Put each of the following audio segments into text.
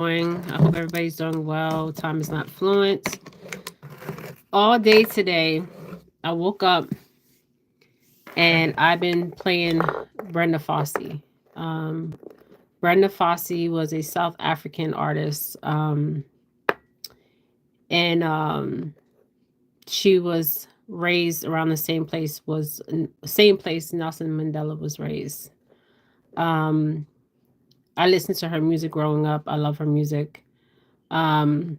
doing? I hope everybody's doing well. Time is not fluent. All day today, I woke up and I've been playing Brenda Fassie. Um, Brenda Fassie was a South African artist, and she was raised around the same place Nelson Mandela was raised. Um, I listened to her music growing up. I love her music. Um,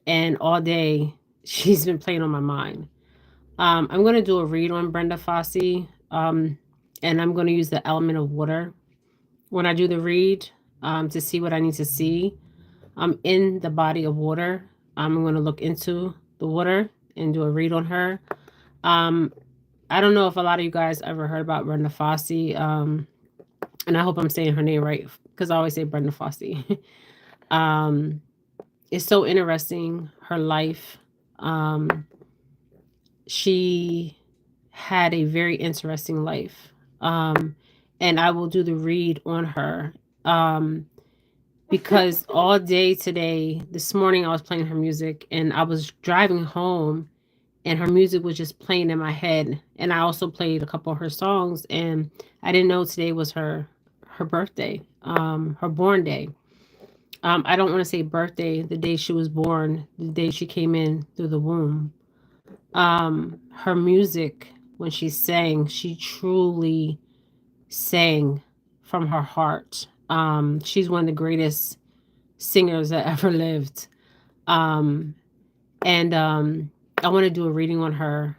and all day she's been playing on my mind. I'm going to do a read on Brenda Fassie, and I'm going to use the element of water when I do the read to see what I need to see. In the body of water. I'm going to look into the water and do a read on her. Um, I don't know if a lot of you guys ever heard about Brenda Fassie, and I hope I'm saying her name right because I always say Brenda Fassie. um, it's so interesting, her life. Um, she had a very interesting life. Um, and I will do the read on her. Um, because all day today, this morning, I was playing her music and I was driving home and her music was just playing in my head. And I also played a couple of her songs and I didn't know today was her birthday, her born day. I don't want to say birthday, the day she was born, the day she came in through the womb. Her music, when she sang, she truly sang from her heart. She's one of the greatest singers that ever lived. Um, and I want to do a reading on her.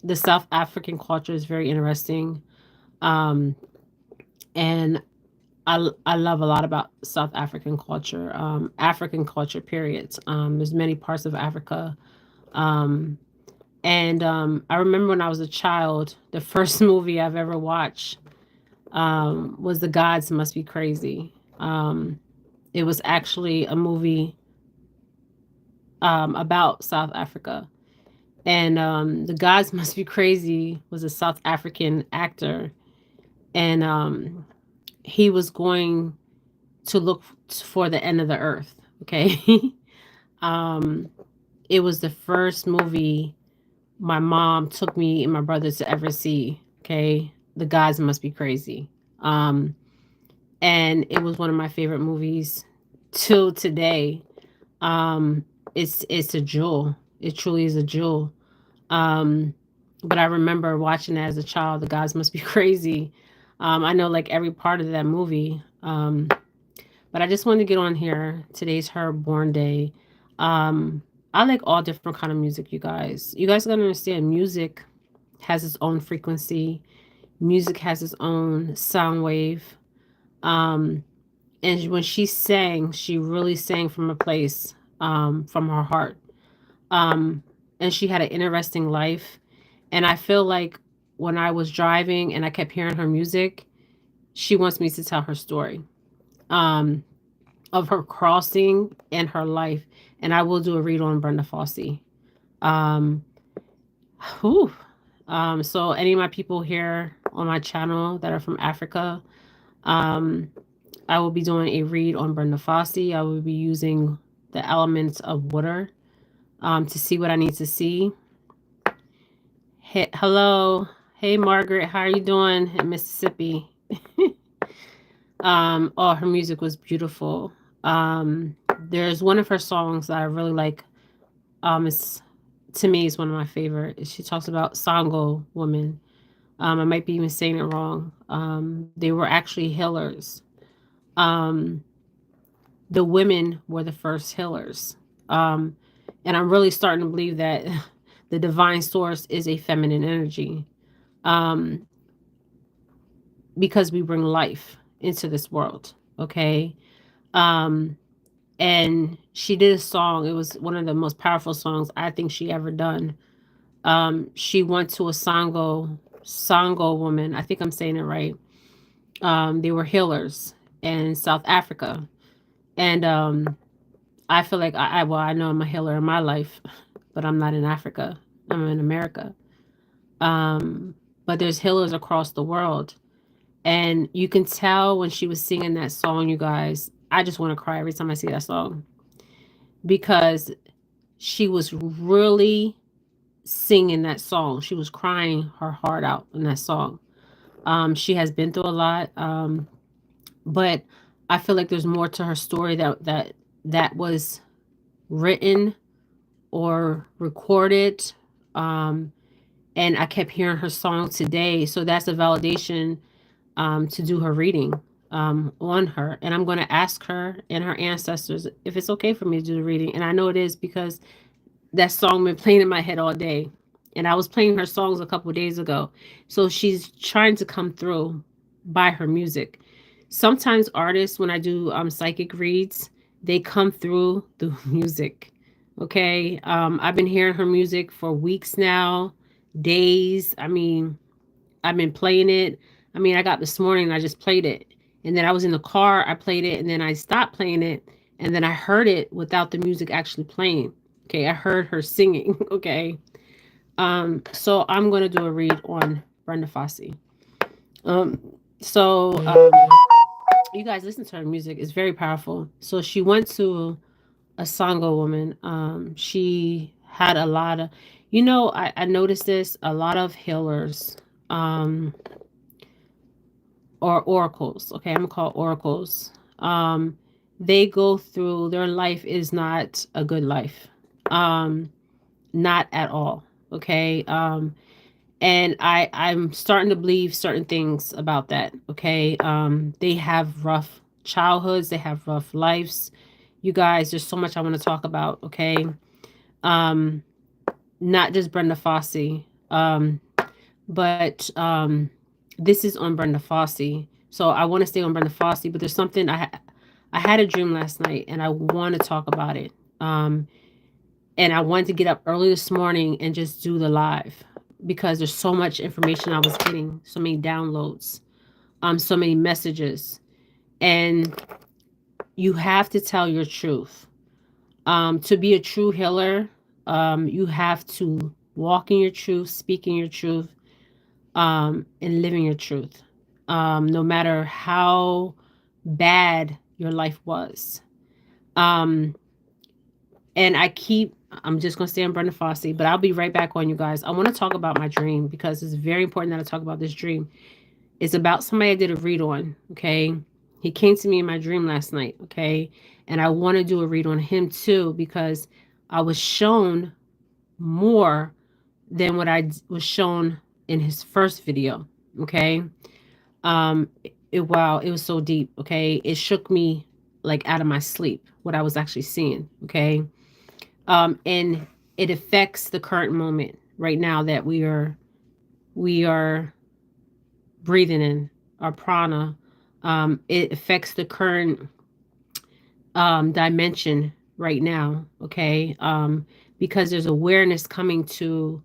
The South African culture is very interesting. Um, and I love a lot about South African culture, periods. There's many parts of Africa. Um, and I remember when I was a child, the first movie I've ever watched was The Gods Must Be Crazy. It was actually a movie about South Africa. And The Gods Must Be Crazy was a South African actor. And he was going to look for the end of the earth. Okay. um, it was the first movie my mom took me and my brother to ever see. Okay. The Gods Must Be Crazy. Um, and it was one of my favorite movies till today. Um, it's a jewel. It truly is a jewel. Um, but I remember watching it as a child. The Gods Must Be Crazy. I know like every part of that movie. But I just wanted to get on here. Today's her born day. Um, I like all different kind of music, you guys. You guys gotta understand music has its own frequency. Music has its own sound wave. Um, and when she sang, she really sang from a place, from her heart. Um, and she had an interesting life. And I feel like when I was driving and I kept hearing her music, she wants me to tell her story, um, of her crossing and her life. And I will do a read on Brenda Fassie. Um, whew. So any of my people here on my channel that are from Africa, um, I will be doing a read on Brenda Fassie. I will be using the elements of water, to see what I need to see. Hey, hello. Hey, Margaret. How are you doing in Mississippi? Oh, her music was beautiful. There's one of her songs that I really like. It's to me is one of my favorite. She talks about Sango women. I might be even saying it wrong. They were actually healers. Um, the women were the first healers. Um, and I'm really starting to believe that the divine source is a feminine energy. Um, because we bring life into this world. Okay. Um, and she did a song. It was one of the most powerful songs I think she ever done. She went to a Sango woman. I think I'm saying it right. They were healers in South Africa, and I feel like well, I know I'm a healer in my life, but I'm not in Africa. I'm in America. Um, but there's healers across the world, and you can tell when she was singing that song, you guys. I just want to cry every time I see that song because she was really singing that song. She was crying her heart out in that song. She has been through a lot, but I feel like there's more to her story that was written or recorded. Um, and I kept hearing her song today, so that's a validation to do her reading on her. And I'm going to ask her and her ancestors if it's okay for me to do the reading. And I know it is because that song been playing in my head all day. And I was playing her songs a couple of days ago. So she's trying to come through by her music. Sometimes artists, when I do psychic reads, they come through music. Okay. I've been hearing her music for weeks now, days. I mean, I've been playing it. I mean, I got this morning and I just played it. And then I was in the car, I played it, and then I stopped playing it. And then I heard it without the music actually playing. Okay, I heard her singing. Okay. So I'm gonna do a read on Brenda Fassie. Um, so you guys listen to her music, it's very powerful. So she went to a Sango woman. She had a lot of, I noticed this, a lot of healers, um, or oracles. Okay, I'm gonna call oracles. Um, they go through, their life is not a good life. Um, not at all. Okay. And I'm starting to believe certain things about that. Okay. They have rough childhoods, they have rough lives. You guys, there's so much I want to talk about. Okay. Um, not just Brenda Fassie. But this is on Brenda Fassie. So I want to stay on Brenda Fassie, but there's something I had a dream last night and I want to talk about it. And I wanted to get up early this morning and just do the live because there's so much information I was getting, so many downloads, so many messages. And you have to tell your truth. To be a true healer, you have to walk in your truth, speak in your truth, and living your truth. No matter how bad your life was. Um, and I'm just going to stay on Brenda Fassie, but I'll be right back on you guys. I want to talk about my dream because it's very important that I talk about this dream. It's about somebody I did a read on. Okay. He came to me in my dream last night. Okay. And I want to do a read on him too because I was shown more than what I was shown in his first video. Okay. Wow, it was so deep. Okay. It shook me like out of my sleep, what I was actually seeing. Okay. And it affects the current moment right now that we are breathing in our prana. It affects the current dimension right now. Okay. Because there's awareness coming to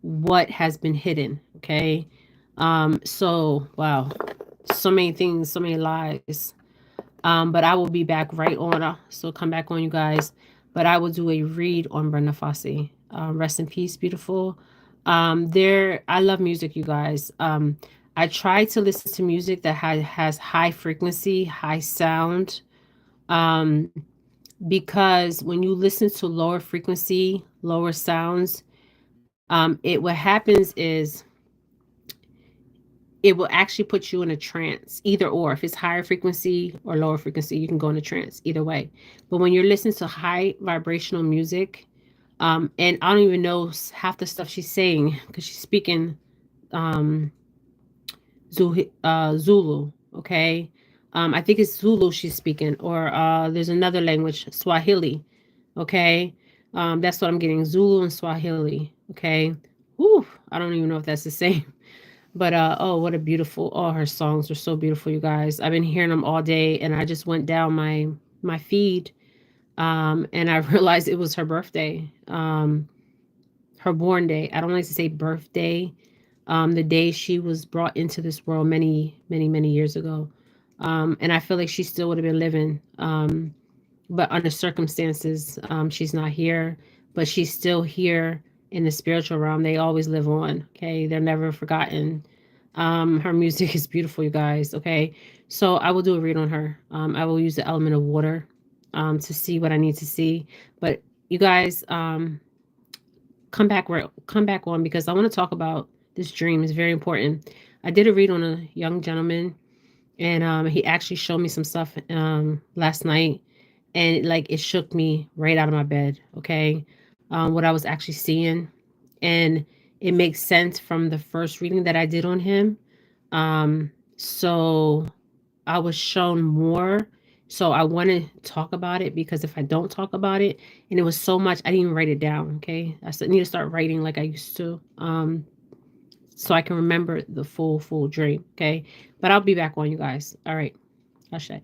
what has been hidden. Okay. So wow, so many things, so many lies. But I will be back right on. So come back on, you guys. But I will do a read on Brenda Fassie. Rest in peace, beautiful. I love music, you guys. I try to listen to music that has high frequency, high sound. Um, because when you listen to lower frequency, lower sounds, what happens is it will actually put you in a trance, either or. If it's higher frequency or lower frequency, you can go in a trance either way. But when you're listening to high vibrational music, and I don't even know half the stuff she's saying because she's speaking um, Zulu. Okay, I think it's Zulu she's speaking, or there's another language, Swahili. Okay, that's what I'm getting, Zulu and Swahili. Okay, whew, I don't even know if that's the same. But oh, what a beautiful! All her songs are so beautiful, you guys. I've been hearing them all day, and I just went down my feed, and I realized it was her birthday, her born day. I don't like to say birthday, the day she was brought into this world many, many, many years ago, and I feel like she still would have been living, but under circumstances, she's not here, but she's still here in the spiritual realm. They always live on. Okay, they're never forgotten. Her music is beautiful, you guys. Okay, So I will do a read on her. I will use the element of water to see what I need to see. But you guys, come back on, because I want to talk about this dream. It's very important. I did a read on a young gentleman, and he actually showed me some stuff last night, and like it shook me right out of my bed. Okay, what I was actually seeing, and it makes sense from the first reading that I did on him. So I was shown more. So I want to talk about it, because if I don't talk about it, and it was so much, I didn't even write it down. Okay, need to start writing like I used to, so I can remember the full dream. Okay, but I'll be back on, you guys. All right, I'll shut.